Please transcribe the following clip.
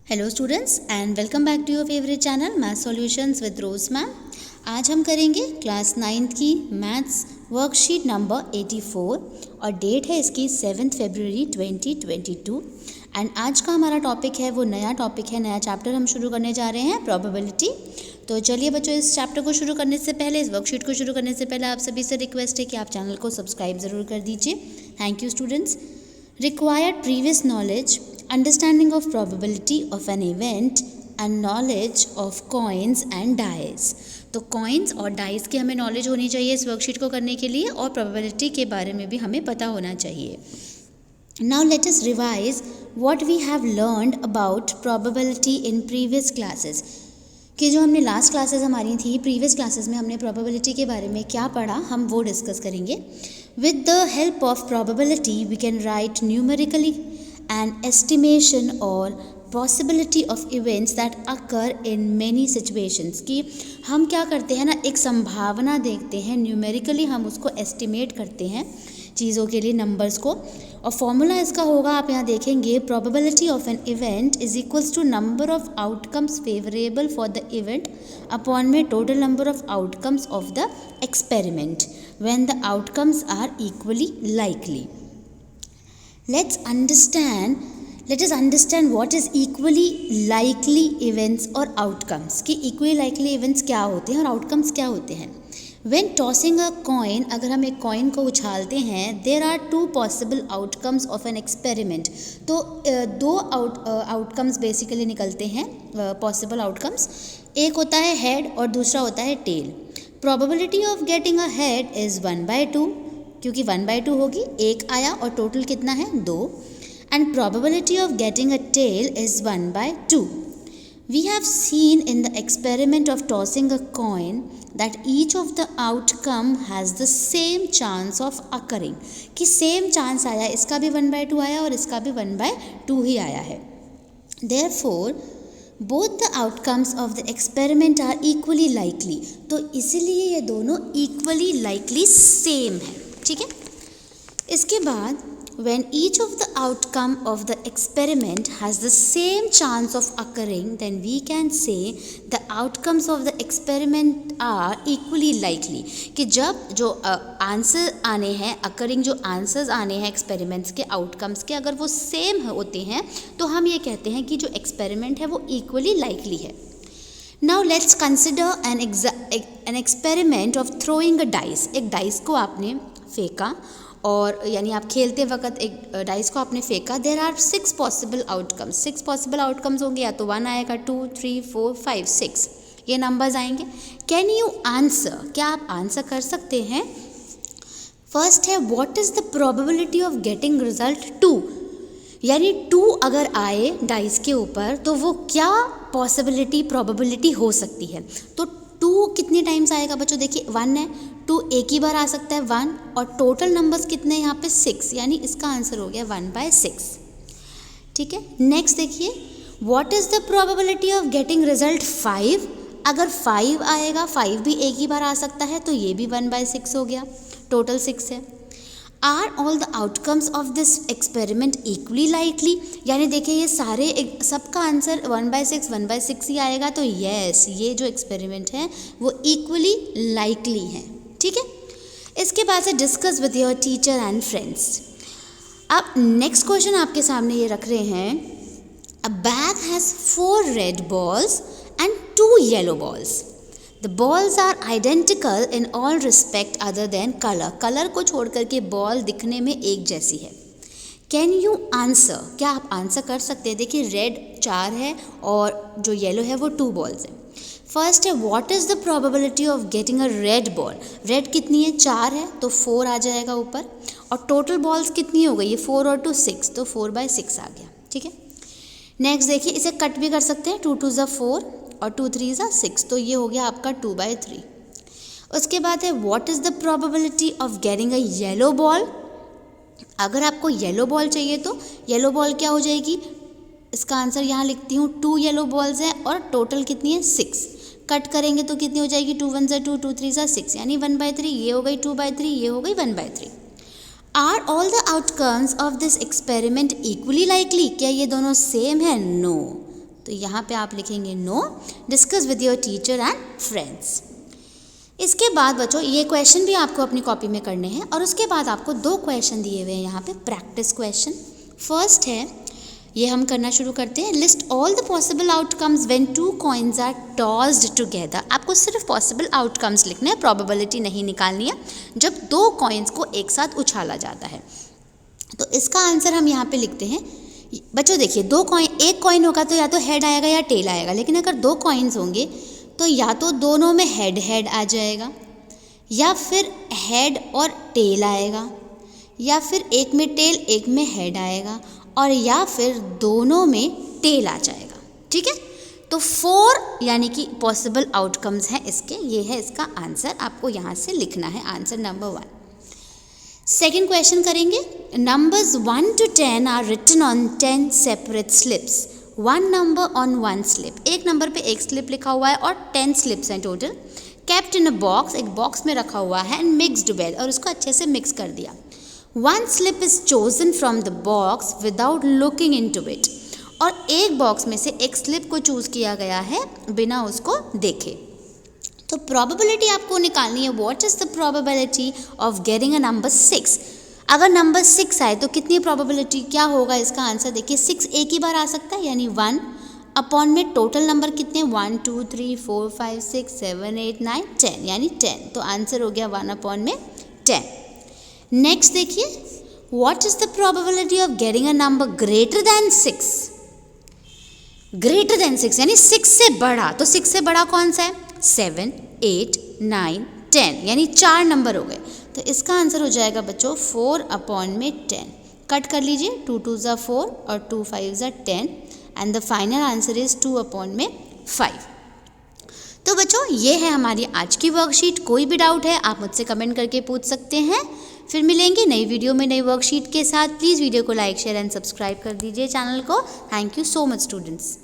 Hello students and welcome back to your favourite channel math solutions with Rose ma'am. आज हम करेंगे class 9th की maths worksheet number 84 और date है इसकी 7 फरवरी 2022। एंड आज का हमारा टॉपिक है वो नया टॉपिक है, नया चैप्टर हम शुरू करने जा रहे हैं, प्रोबेबिलिटी। तो चलिए बच्चों, इस चैप्टर को शुरू करने से पहले, इस वर्कशीट को शुरू करने से पहले आप सभी से रिक्वेस्ट है कि आप चैनल को सब्सक्राइब ज़रूर कर दीजिए। Thank you students. Required previous knowledge, understanding of probability of an event and knowledge of coins and dice। तो coins और dice की हमें नॉलेज होनी चाहिए इस वर्कशीट को करने के लिए, और probability के बारे में भी हमें पता होना चाहिए। Now let us revise what we have learned about probability in previous classes। कि जो हमने लास्ट क्लासेस हमारी थी, प्रीवियस क्लासेस में हमने प्रोबेबिलिटी के बारे में क्या पढ़ा, हम वो डिस्कस करेंगे। With the help of probability we can write numerically an estimation or possibility of events that occur in many situations। कि हम क्या करते हैं ना, एक संभावना देखते हैं, न्यूमेरिकली हम उसको एस्टिमेट करते हैं चीज़ों के लिए, नंबर्स को। और फॉर्मूला इसका होगा, आप यहाँ देखेंगे, probability of an event is equals to number of outcomes favourable for the event upon में total number of outcomes of the experiment when the outcomes are equally likely. Let us understand what is equally likely events और outcomes। कि equally likely events क्या होते हैं और outcomes क्या होते हैं। When tossing a coin, अगर हम एक coin को उछालते हैं, there are two possible outcomes of an experiment। तो दो outcomes basically निकलते हैं, possible outcomes। एक होता है head और दूसरा होता है tail। Probability of getting a head is 1/2, क्योंकि 1/2 होगी, एक आया और टोटल कितना है, 2। And probability of getting a tail is 1/2। We have seen in the experiment of tossing a coin that each of the outcome has the same chance of occurring. कि same chance आया, इसका भी 1/2 आया और इसका भी 1/2 ही आया है। Therefore both the outcomes of the experiment are equally likely. तो इसीलिए ये दोनों इक्वली लाइकली सेम है, ठीक है। इसके बाद when each of the outcome of the experiment has the same chance of occurring, then we can say the outcomes of the experiment are equally likely। कि जब जो आंसर आने हैं, occurring जो आंसर्स आने हैं एक्सपेरिमेंट्स के, आउटकम्स के, अगर वो सेम होते हैं तो हम ये कहते हैं कि जो एक्सपेरिमेंट है वो इक्वली लाइकली है। Now let's consider an experiment of throwing a dice। एक डाइस को आपने फेंका, और यानी आप खेलते वक्त एक डाइस को आपने फेंका। There are 6 possible outcomes. 6 possible outcomes होंगे, या तो 1 आएगा, 2, 3, 4, 5, 6 ये नंबर्स आएंगे। कैन यू आंसर, क्या आप आंसर कर सकते हैं। फर्स्ट है, what is the probability of getting result 2। यानी 2 अगर आए डाइस के ऊपर तो वो क्या पॉसिबिलिटी, प्रोबेबिलिटी हो सकती है। तो 2 कितने टाइम्स आएगा बच्चों, देखिए 1 है, 2 एक ही बार आ सकता है 1, और टोटल नंबर्स कितने यहाँ पे 6, यानी इसका आंसर हो गया 1/6, ठीक है। नेक्स्ट देखिए, what is the probability of getting result 5। अगर 5 आएगा, 5 भी एक ही बार आ सकता है, तो ये भी 1/6 हो गया, टोटल 6 है। Are all the outcomes of this experiment equally likely. यानी देखिए ये सारे, सबका आंसर 1/6 ही आएगा, तो यस, ये जो एक्सपेरिमेंट है वो इक्वली लाइकली है, ठीक है। इसके बाद से discuss with your teacher and friends. अब नेक्स्ट क्वेश्चन आपके सामने ये रख रहे हैं, अ bag has 4 red balls and 2 yellow balls. The balls are identical in all respect other than color। Colour को छोड़ करके बॉल दिखने में एक जैसी है। Can you answer, क्या आप आंसर कर सकते हैं। देखिए रेड 4 है और जो येलो है वो 2 बॉल्स है। फर्स्ट है, what is the probability of getting a red ball. Red कितनी है, 4 है, तो 4 आ जाएगा ऊपर, और टोटल बॉल्स कितनी हो गई, ये 4 और 2 6, तो 4/6 आ गया, ठीक है। नेक्स्ट देखिए, इसे कट भी कर सकते हैं, 2 2 ज़ा 4 और 2 3 ज़ा 6, तो ये हो गया आपका 2/3। उसके बाद है, what is the probability of getting a yellow ball. अगर आपको येलो बॉल चाहिए तो येलो बॉल क्या हो जाएगी, इसका आंसर यहाँ लिखती हूँ, 2 येलो बॉल्स हैं और टोटल कितनी है 6। कट करेंगे तो कितनी हो जाएगी, 2 1 ज़ा 2, 2 3 ज़ा 6, यानी 1/3, ये हो गई 2/3, ये हो गई 1/3। Are all the outcomes of this experiment equally likely. क्या ये दोनों सेम है, नो। तो यहाँ पे आप लिखेंगे no, discuss with your teacher and friends. इसके बाद बच्चों ये क्वेश्चन भी आपको अपनी कॉपी में करने हैं और उसके बाद आपको 2 क्वेश्चन दिए हुए हैं यहाँ पे प्रैक्टिस क्वेश्चन। फर्स्ट है, ये हम करना शुरू करते हैं, list all the possible outcomes when 2 coins are tossed together. आपको सिर्फ पॉसिबल आउटकम्स लिखने हैं, प्रोबेबिलिटी नहीं निकालनी है जब 2 कॉइन्स को एक साथ उछाला जाता है। तो इसका आंसर हम यहाँ पे लिखते हैं। बच्चों देखिए, 2 कॉइन, एक कॉइन होगा तो या तो हेड आएगा या टेल आएगा, लेकिन अगर 2 कॉइन्स होंगे तो या तो दोनों में हेड हेड आ जाएगा, या फिर हेड और टेल आएगा, या फिर एक में टेल एक में हेड आएगा, और या फिर दोनों में टेल आ जाएगा। ठीक है, तो 4 यानी कि पॉसिबल आउटकम्स हैं इसके, ये है इसका आंसर। आपको यहाँ से लिखना है आंसर नंबर 1। सेकेंड क्वेश्चन करेंगे, numbers 1 to 10 are written on 10 separate slips, 1 number on 1 slip. एक नंबर पे एक स्लिप लिखा हुआ है और 10 स्लिप्स हैं total. Kept in a box, एक बॉक्स में रखा हुआ है, एंड मिक्सड वेल, और उसको अच्छे से मिक्स कर दिया। 1 slip is chosen from the box without looking into it, और एक बॉक्स में से एक स्लिप को चूज किया गया है बिना उसको देखे। तो प्रोबेबिलिटी आपको निकालनी है, what is the probability of getting a number 6। अगर नंबर 6 आए तो कितनी प्रोबेबिलिटी, क्या होगा इसका आंसर देखिए। 6 एक ही बार आ सकता है, यानी 1 अपॉन में टोटल नंबर कितने, 1 2 3 4 5 6 7 8 9 10, यानी 10। तो आंसर हो गया 1 अपॉन में 10। नेक्स्ट देखिए, what is the probability of getting a number greater than 6। Greater than 6 यानी 6 से बड़ा, तो 6 से बड़ा कौन सा है, 7 8 9 10, यानी 4 नंबर हो गए। तो इसका आंसर हो जाएगा बच्चों 4 अपॉन में 10। कट कर लीजिए, 2 2 ज़ा 4 और 2 5 ज़ा 10, and the final answer is 2 upon में 5। तो बच्चों ये है हमारी आज की वर्कशीट। कोई भी डाउट है आप मुझसे कमेंट करके पूछ सकते हैं। फिर मिलेंगे नई वीडियो में नई वर्कशीट के साथ। प्लीज़ वीडियो को लाइक शेयर एंड सब्सक्राइब कर दीजिए चैनल को। Thank you so much students.